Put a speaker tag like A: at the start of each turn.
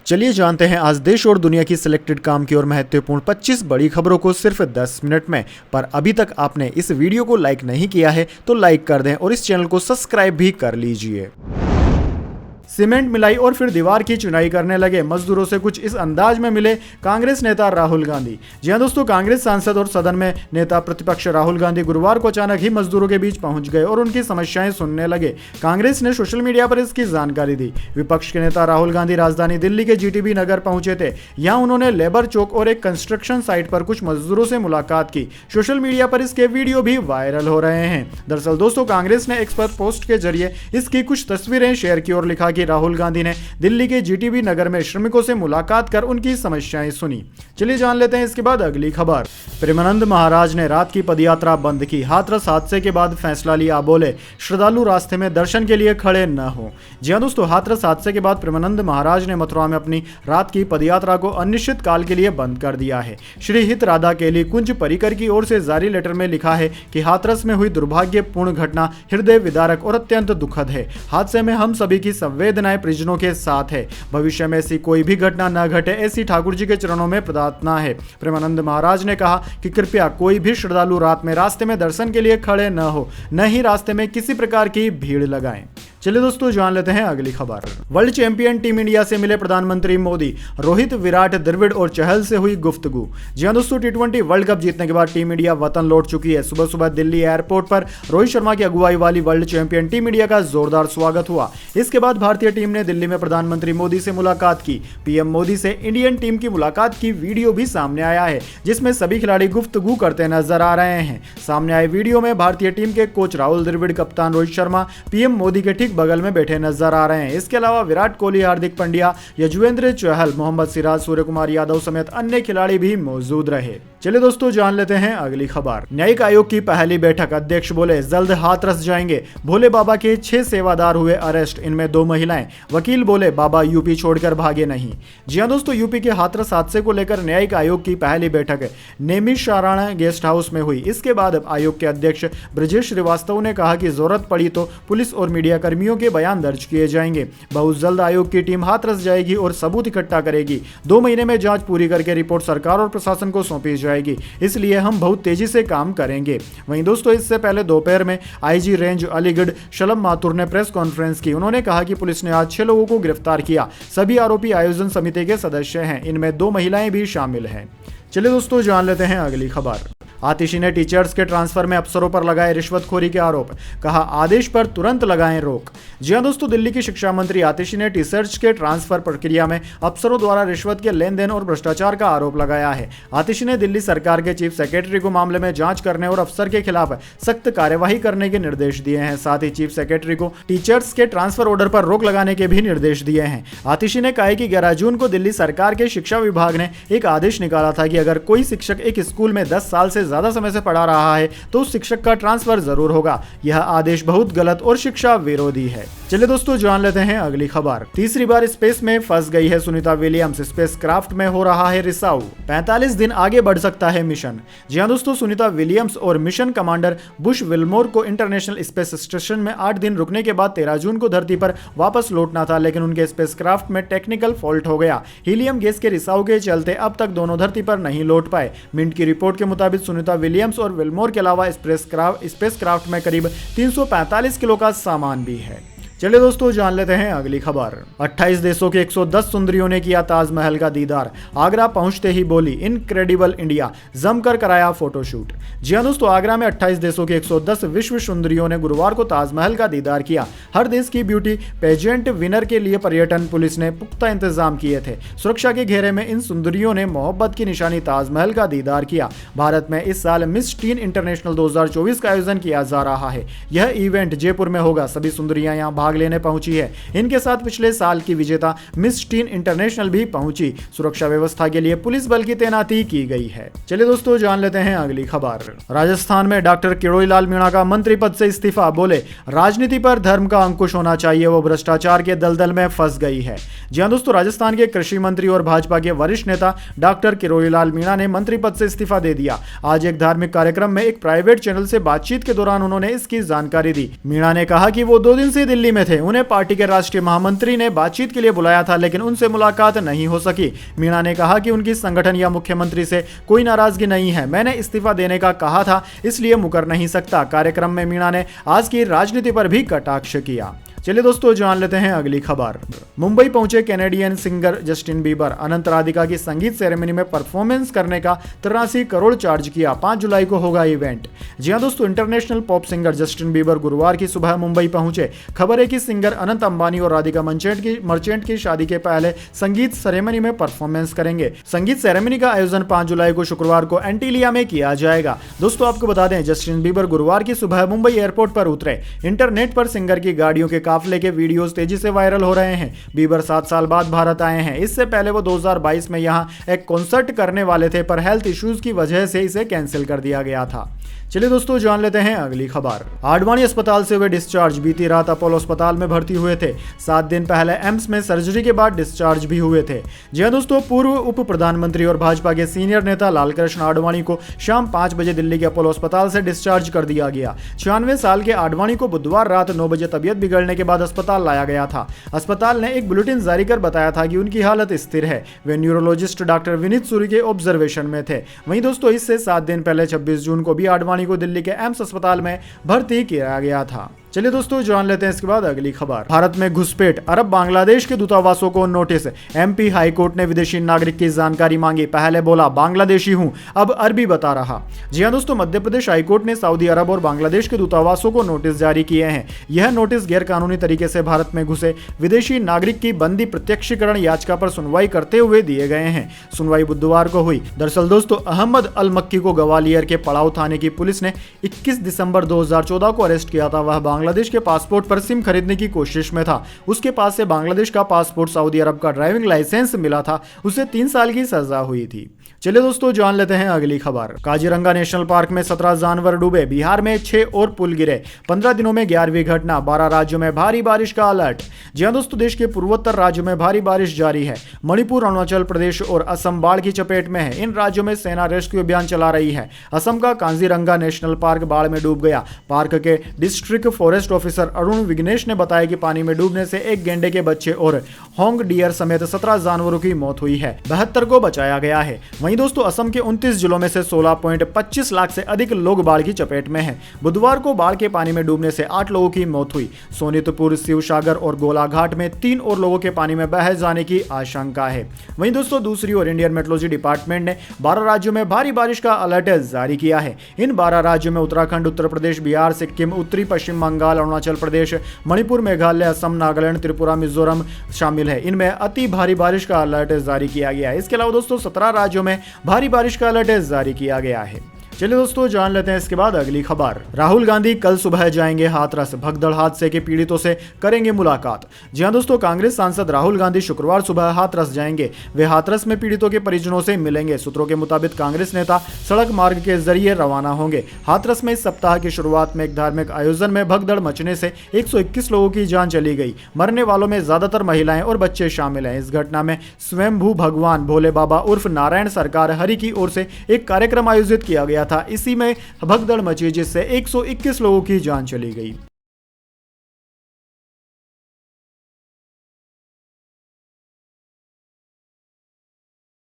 A: चलिए जानते हैं आज देश और दुनिया की सिलेक्टेड काम की और महत्वपूर्ण 25 बड़ी खबरों को सिर्फ 10 मिनट में। पर अभी तक आपने इस वीडियो को लाइक नहीं किया है तो लाइक कर दें और इस चैनल को सब्सक्राइब भी कर लीजिए। सीमेंट मिलाई और फिर दीवार की चुनाई करने लगे मजदूरों से कुछ इस अंदाज में मिले कांग्रेस नेता राहुल गांधी। जी हां दोस्तों, कांग्रेस सांसद और सदन में नेता प्रतिपक्ष राहुल गांधी गुरुवार को अचानक ही मजदूरों के बीच पहुंच गए और उनकी समस्याएं सुनने लगे। कांग्रेस ने सोशल मीडिया पर इसकी जानकारी दी। विपक्ष के नेता राहुल गांधी राजधानी दिल्ली के जीटीबी नगर पहुंचे थे। यहां उन्होंने लेबर चौक और एक कंस्ट्रक्शन साइट पर कुछ मजदूरों से मुलाकात की। सोशल मीडिया पर इसके वीडियो भी वायरल हो रहे हैं। दरअसल दोस्तों, कांग्रेस ने एक्स पोस्ट के जरिए इसकी कुछ तस्वीरें शेयर की और लिखा कि राहुल गांधी ने दिल्ली के जीटीबी नगर में श्रमिकों से मुलाकात कर उनकी समस्याएं सुनी। चलिए जान लेते हैं इसके बाद अगली खबर। प्रेमानंद महाराज ने रात की पदयात्रा बंद की। हाथरस हादसे के बाद फैसला लिया, बोले श्रद्धालु रास्ते में दर्शन के लिए खड़े न हो। जी हां दोस्तों, हाथरस हादसे के बाद प्रेमानंद महाराज ने मथुरा में अपनी रात की पदयात्रा को अनिश्चित काल के लिए बंद कर दिया है। श्री हित राधा केली कुंज परिकर की ओर से जारी लेटर में लिखा है कि हाथरस में हुई दुर्भाग्यपूर्ण घटना हृदय विदारक और अत्यंत दुखद है। हादसे में हम सभी की संवेदनाएं परिजनों के साथ है। भविष्य में ऐसी कोई भी घटना न घटे, ऐसी ठाकुर जी के चरणों में प्रार्थना है। प्रेमानंद महाराज ने कहा कि कृपया कोई भी श्रद्धालु रात में रास्ते में दर्शन के लिए खड़े न हो, न ही रास्ते में किसी प्रकार की भीड़ लगाएं। चलिए दोस्तों जान लेते हैं अगली खबर। वर्ल्ड चैंपियन टीम इंडिया से मिले प्रधानमंत्री मोदी। रोहित, विराट, द्रविड़ और चहल से हुई गुफ्तगू। जी हां दोस्तों, टी20 वर्ल्ड कप जीतने के बाद टीम इंडिया वतन लौट चुकी है। सुबह सुबह दिल्ली एयरपोर्ट पर रोहित शर्मा की अगुवाई वाली वर्ल्ड चैंपियन टीम इंडिया का जोरदार स्वागत हुआ। इसके बाद भारतीय टीम ने दिल्ली में प्रधानमंत्री मोदी से मुलाकात की। पीएम मोदी से इंडियन टीम की मुलाकात की वीडियो भी सामने आया है, जिसमें सभी खिलाड़ी गुफ्तगू करते नजर आ रहे हैं। सामने आए वीडियो में भारतीय टीम के कोच राहुल द्रविड़, कप्तान रोहित शर्मा पीएम मोदी के ठीक बगल में बैठे नजर आ रहे हैं। इसके अलावा विराट कोहली, हार्दिक पांड्या, यजुवेंद्र चहल, मोहम्मद सिराज, सूर्यकुमार यादव समेत अन्य खिलाड़ी भी मौजूद रहे। चलिए दोस्तों जान लेते हैं अगली खबर। न्यायिक आयोग की पहली बैठक। अध्यक्ष बोले जल्द हाथरस जाएंगे। भोले बाबा के 6 सेवादार हुए अरेस्ट, इनमें 2 महिलाएं। वकील बोले बाबा यूपी छोड़कर भागे नहीं। जी हां दोस्तों, यूपी के हाथरस हादसे को लेकर न्यायिक आयोग की पहली बैठक नेमिषारण्य गेस्ट हाउस में हुई। इसके बाद आयोग के अध्यक्ष ब्रजेश श्रीवास्तव ने कहा कि जरूरत पड़ी तो पुलिस और मीडिया कर्मियों के बयान दर्ज किए जाएंगे। बहुत जल्द आयोग की टीम हाथरस जाएगी और सबूत इकट्ठा करेगी। 2 महीने में जांच पूरी करके रिपोर्ट सरकार और प्रशासन को सौंपी जाएगी, इसलिए हम बहुत तेजी से काम करेंगे। वहीं दोस्तों, इससे पहले दोपहर में आईजी रेंज अलीगढ़ शलभ माथुर ने प्रेस कॉन्फ्रेंस की। उन्होंने कहा कि पुलिस ने आज 6 लोगों को गिरफ्तार किया। सभी आरोपी आयोजन समिति के सदस्य हैं, इनमें 2 महिलाएं भी शामिल हैं। चलिए दोस्तों जान लेते हैं अगली खबर। आतिशी ने टीचर्स के ट्रांसफर में अफसरों पर लगाए रिश्वतखोरी के आरोप। कहा आदेश पर तुरंत लगाएं रोक। जी हां दोस्तों, दिल्ली की शिक्षा मंत्री आतिशी ने टीचर्स के ट्रांसफर प्रक्रिया में अफसरों द्वारा रिश्वत के लेन देन और भ्रष्टाचार का आरोप लगाया है। आतिशी ने दिल्ली सरकार के चीफ सेक्रेटरी को मामले में जांच करने और अफसर के खिलाफ सख्त कार्यवाही करने के निर्देश दिए हैं। साथ ही चीफ सेक्रेटरी को टीचर्स के ट्रांसफर ऑर्डर पर रोक लगाने के भी निर्देश दिए हैं। आतिशी ने कहा कि 11 जून को दिल्ली सरकार के शिक्षा विभाग ने एक आदेश निकाला था कि अगर कोई शिक्षक एक स्कूल में 10 साल से ज्यादा समय से पढ़ा रहा है तो उस शिक्षक का ट्रांसफर जरूर होगा। यह आदेश बहुत गलत और शिक्षा विरोधी है। चलिए दोस्तों जान लेते हैं अगली खबर। तीसरी बार स्पेस में फंस गई है सुनीता विलियम्स। स्पेस क्राफ्ट में हो रहा है रिसाव। 45 दिन आगे बढ़ सकता है मिशन। जी हां दोस्तों, सुनीता विलियम्स और मिशन कमांडर बुश विल्मोर को इंटरनेशनल स्पेस स्टेशन में 8 दिन रुकने के बाद 13 जून को धरती पर वापस लौटना था, लेकिन उनके स्पेस क्राफ्ट में टेक्निकल फॉल्ट हो गया। हीलियम गैस के रिसाव के चलते अब तक दोनों धरती पर नहीं लौट पाए। मिंट की रिपोर्ट के मुताबिक सुनीता विलियम्स और विल्मोर के अलावा स्पेस क्राफ्ट में करीब 345 किलो का सामान भी है। चलिए दोस्तों जान लेते हैं अगली खबर। 28 देशों के 110 सुंदरियों ने किया ताजमहल का दीदार। आगरा पहुंचते ही बोली इनक्रेडिबल इंडिया, जमकर कराया फोटोशूट। जी हां दोस्तों, आगरा में 28 देशों के 110 विश्व सुंदरियों ने गुरुवार को ताजमहल का दीदार किया। हर देश की ब्यूटी पेजेंट विनर के लिए पर्यटन पुलिस ने पुख्ता इंतजाम किए थे। सुरक्षा के घेरे में इन सुंदरियों ने मोहब्बत की निशानी ताजमहल का दीदार किया। भारत में इस साल मिस टीन इंटरनेशनल 2024 का आयोजन किया जा रहा है। यह इवेंट जयपुर में होगा। सभी सुंदरियां यहां भाग लेने पहुंची है। इनके साथ पिछले साल की विजेता मिस टीन इंटरनेशनल भी पहुंची। सुरक्षा व्यवस्था के लिए पुलिस बल की तैनाती की गई है। चलिए दोस्तों जान लेते हैं अगली खबर। राजस्थान में डॉक्टर किरोड़ीलाल मीणा का मंत्री पद से इस्तीफा। बोले राजनीति पर धर्म का अंकुश होना चाहिए, वो भ्रष्टाचार के दलदल में फंस गई है। जी हां दोस्तों, राजस्थान के कृषि मंत्री और भाजपा के वरिष्ठ नेता डॉक्टर किरोड़ीलाल मीणा ने मंत्री पद से इस्तीफा दे दिया। आज एक धार्मिक कार्यक्रम में एक प्राइवेट चैनल से बातचीत के दौरान उन्होंने इसकी जानकारी दी। मीणा ने कहा कि वो 2 दिन से दिल्ली में थे। उन्हें पार्टी के राष्ट्रीय महामंत्री ने बातचीत के लिए बुलाया था, लेकिन उनसे मुलाकात नहीं हो सकी। मीणा ने कहा कि उनकी संगठन या मुख्यमंत्री से कोई नाराजगी नहीं है। मैंने इस्तीफा देने का कहा था, इसलिए मुकर नहीं सकता। कार्यक्रम में मीणा ने आज की राजनीति पर भी कटाक्ष किया। चलिए दोस्तों, जान लेते हैं अगली खबर। मुंबई पहुंचे कैनेडियन सिंगर जस्टिन बीबर। अनंत राधिका की संगीत सेरेमनी में परफॉर्मेंस करने का 83 करोड़ चार्ज किया। 5 जुलाई को होगा इवेंट। जी हां दोस्तों, international pop singer Justin Bieber गुरुवार की सुबह मुंबई पहुंचे। खबर है कि सिंगर अनंत अंबानी और राधिका मर्चेंट की शादी के पहले संगीत सेरेमनी में परफॉर्मेंस करेंगे। संगीत सेरेमनी का आयोजन 5 जुलाई को शुक्रवार को एंटीलिया में किया जाएगा। दोस्तों, आपको बता दें, जस्टिन बीबर गुरुवार की सुबह मुंबई एयरपोर्ट पर उतरे। इंटरनेट पर सिंगर की गाड़ियों के काफले के वीडियोस तेजी से वायरल हो रहे हैं। बीबर 7 साल बाद भारत आए हैं। इससे पहले वो 2022 में यहां एक कॉन्सर्ट करने वाले थे, पर हेल्थ इश्यूज की वजह से इसे कैंसिल कर दिया गया था। चलिए दोस्तों, जान लेते हैं अगली खबर। आडवाणी अस्पताल से हुए डिस्चार्ज। बीती रात अपोलो अस्पताल में भर्ती हुए थे। 7 दिन पहले एम्स में सर्जरी के बाद डिस्चार्ज भी हुए थे। जी हां दोस्तों, पूर्व उप प्रधानमंत्री और भाजपा के सीनियर नेता लालकृष्ण आडवाणी को शाम 5 बजे दिल्ली के अपोलो अस्पताल से डिस्चार्ज कर दिया गया। 96 साल के आडवाणी को बुधवार रात 9 बजे तबियत बिगड़ने के बाद अस्पताल लाया गया था। अस्पताल ने एक बुलेटिन जारी कर बताया था कि उनकी हालत स्थिर है। वे न्यूरोलॉजिस्ट डॉक्टर विनीत सूरी के ऑब्जर्वेशन में थे। वहीं दोस्तों, इससे 7 दिन पहले 26 जून को भी आडवाणी को दिल्ली के एम्स अस्पताल में भर्ती किया गया था। चलिए दोस्तों, जान लेते हैं इसके बाद अगली खबर। भारत में घुसपैठ। अरब बांग्लादेश के दूतावासों को नोटिस। एमपी हाई कोर्ट ने विदेशी नागरिक की जानकारी मांगी। पहले बोला बांग्लादेशी हूं, अब अरबी बता रहा। जी हां दोस्तों, मध्य प्रदेश हाई कोर्ट ने सऊदी अरब और बांग्लादेश के दूतावासों को नोटिस जारी किए हैं। यह नोटिस गैर कानूनी तरीके से भारत में घुसे विदेशी नागरिक की बंदी प्रत्यक्षीकरण याचिका पर सुनवाई करते हुए दिए गए हैं। सुनवाई बुधवार को हुई। दरअसल दोस्तों, अहमद अल मक्की को ग्वालियर के पड़ाव थाने की पुलिस ने 21 दिसंबर 2014 को अरेस्ट किया था। वह बांग्लादेश के पासपोर्ट पर सिम खरीदने की कोशिश में था। उसके पास से बांग्लादेश का पासपोर्ट, सऊदी अरब का ड्राइविंग लाइसेंस मिला था। उसे 3 साल की सजा हुई थी। चलिए दोस्तों, जान लेते हैं अगली खबर। काजीरंगा नेशनल पार्क में 17 जानवर डूबे। बिहार में 6 और पुल गिरे। 15 दिनों में 11वीं घटना। 12 राज्यों में भारी बारिश का अलर्ट। जी हां दोस्तों, देश के पूर्वोत्तर राज्यों में भारी बारिश जारी है। मणिपुर, अरुणाचल प्रदेश और असम बाढ़ की चपेट में है। इन राज्यों में सेना रेस्क्यू अभियान चला रही है। असम का काजीरंगा नेशनल पार्क बाढ़ में डूब गया। पार्क के district forest officer Arun Vighnesh ने बताया कि पानी में डूबने से एक गेंडे के बच्चे और होंग डियर समेत 17 जानवरों की मौत हुई है। 72 को बचाया गया है। वहीं दोस्तों, असम के 29 जिलों में से 16.25 लाख से अधिक लोग बाढ़ की चपेट में हैं। बुधवार को बाढ़ के पानी में डूबने से 8 लोगों की मौत हुई। सोनीतपुर, शिवसागर और गोलाघाट में 3 और लोगों के पानी में बह जाने की आशंका है। वहीं दोस्तों, दूसरी ओर इंडियन मेट्रोलॉजी डिपार्टमेंट ने 12 राज्यों में भारी बारिश का अलर्ट जारी किया है। इन 12 राज्यों में उत्तराखंड, उत्तर प्रदेश, बिहार, सिक्किम, उत्तरी पश्चिम बंगाल, अरुणाचल प्रदेश, मणिपुर, मेघालय, असम, नागालैंड, त्रिपुरा, मिजोरम शामिल है। इनमें अति भारी बारिश का अलर्ट जारी किया गया है। इसके अलावा दोस्तों, 17 राज्यों में भारी बारिश का अलर्ट जारी किया गया है। चलिए दोस्तों, जान लेते हैं इसके बाद अगली खबर। राहुल गांधी कल सुबह जाएंगे हाथरस। भगदड़ हादसे के पीड़ितों से करेंगे मुलाकात। जी हां दोस्तों, कांग्रेस सांसद राहुल गांधी शुक्रवार सुबह हाथरस जाएंगे। वे हाथरस में पीड़ितों के परिजनों से मिलेंगे। सूत्रों के मुताबिक कांग्रेस नेता सड़क मार्ग के जरिए रवाना होंगे। हाथरस में इस सप्ताह की शुरुआत में एक धार्मिक आयोजन में भगदड़ मचने से 121 लोगों की जान चली गई। मरने वालों में ज्यादातर महिलाएं और बच्चे शामिल हैं। इस घटना में स्वयंभू भगवान भोले बाबा उर्फ नारायण सरकार हरि की ओर से एक कार्यक्रम आयोजित किया गया था। इसी में भगदड़ मची, जिससे 121 लोगों की जान चली गई।